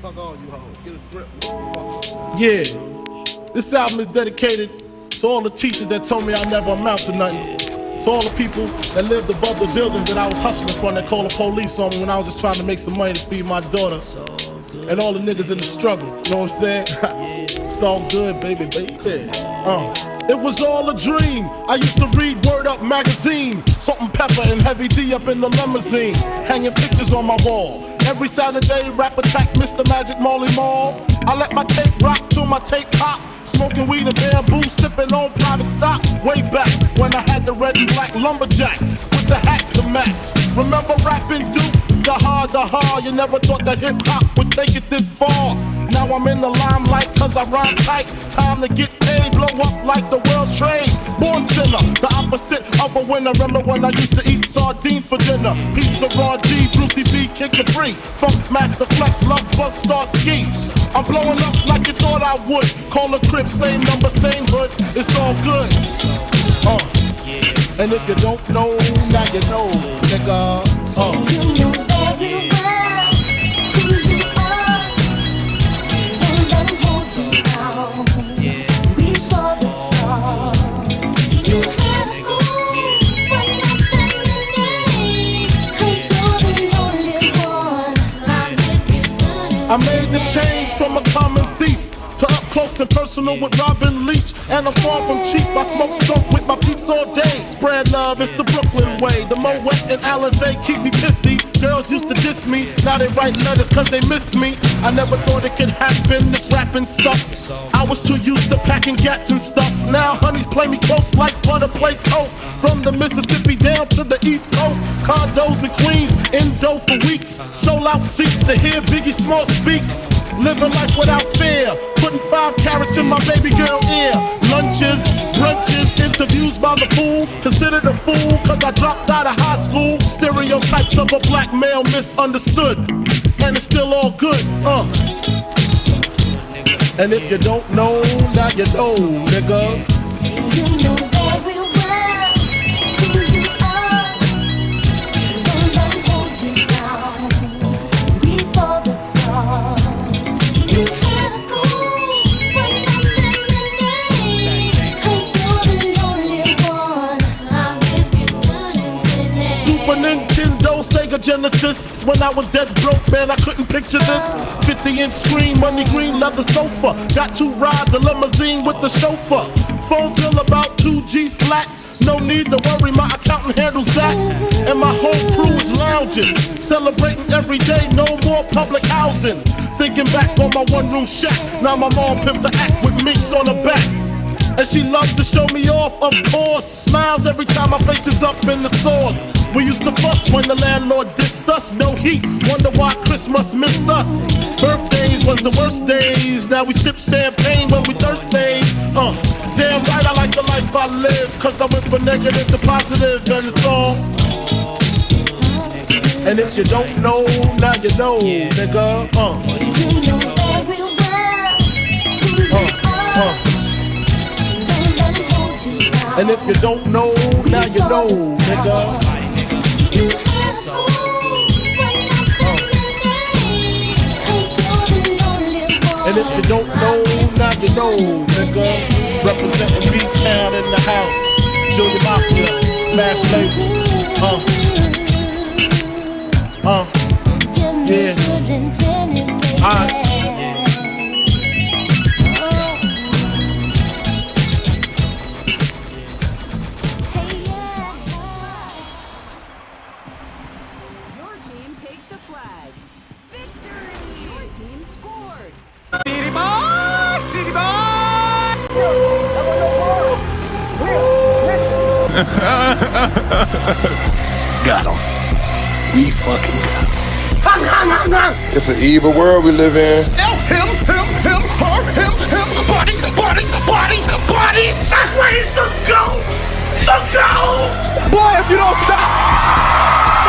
Fuck all you hoes. Get a grip. Yeah, this album is dedicated to all the teachers that told me I never amount to nothing. To all the people that lived above the buildings that I was hustling from that called the police on me when I was just trying to make some money to feed my daughter. And all the niggas in the struggle, you know what I'm saying? It's all good, baby. It was all a dream. I used to read Word Up magazine, Salt and Pepper and Heavy D up in the limousine, hanging pictures on my wall. Every Saturday, rap attack, Mr. Magic Molly Mall. I let my tape rock till my tape pop. Smoking weed and bamboo, sipping on private stock. Way back when I had the red and black lumberjack with the hat to match. Remember rapping Duke? The hard, you never thought that hip-hop would take it this far. Now I'm in the limelight cause I rhyme tight. Time to get paid, blow up like the world's trade. Born sinner, the opposite of a winner. Remember when I used to eat sardines for dinner? Peace to Ron G, Brucey B, Kid Capri, Funk Master Flex, Love Bug, Star Ski. I'm blowing up like you thought I would. Call a crib, same number, same hood. It's all good. And if you don't know, now you know, nigga. You know very well who you are. Don't let them hold you down. Reach for the stars. You have to go when I'm sending. 'Cause you're the only one. I'll give you something. I made the change from a common thief to up close and personal with Robin Leach. And I'm far from cheap, I smoke skunk with my peeps all day. Spread love, it's the Brooklyn way. The Moet and Alizé keep me pissy. Girls used to diss me, now they write letters cause they miss me. I never thought it could happen, this rapping stuff. I was too used to packing gats and stuff. Now honeys play me close like butter play toast. From the Mississippi down to the East Coast. Condos in Queens, indo for weeks. Sold out seats to hear Biggie Small speak. Living life without fear, putting 5 carats in my baby girl ear. Lunches, brunches, interviews by the fool. Considered a fool cause I dropped out of high school. Stereotypes of a black male misunderstood. And it's still all good, And if you don't know, now you know, nigga. You know very well who you are. Don't let them hold you down. Reach for the stars. You have to go when I'm sending. 'Cause you're the only one. I'll give you good and goodness. Super Nintendo, Sega Genesis. When I was dead broke, man, I couldn't picture this. 50-inch screen, money green, leather sofa. Got 2 rides, a limousine with the chauffeur. Phone bill about 2 G's flat. No need to worry, my accountant handles that. And my whole crew is lounging, celebrating every day, no more public housing. Thinking back on my one-room shack, now my mom pimps an act with minks on her back. And she loves to show me off, of course. Smiles every time my face is up in the sauce. We used to fuss when the landlord dissed us. No heat, wonder why Christmas missed us. Birthdays was the worst days. Now we sip champagne when we thirsty. Damn right I like the life I live. Cause I went from negative to positive and it's all. And if you don't know, now you know, nigga. You know very well who you are. Don't let them hold you down. And if you don't know, now you know, nigga. You have to go when I'm sending. 'Cause you're the only one. And if you don't know, now you know, nigga. Representing B-Town in the house. Junior Mafia, Mad Flavor. Yeah. Your team takes the flag. Victory! Your team scored. City boy! City boy! Got him. We fucking got him. It's an evil world we live in. Him, her, him, bodies. That's why he's the GOAT! The GOAT! Boy, if you don't stop!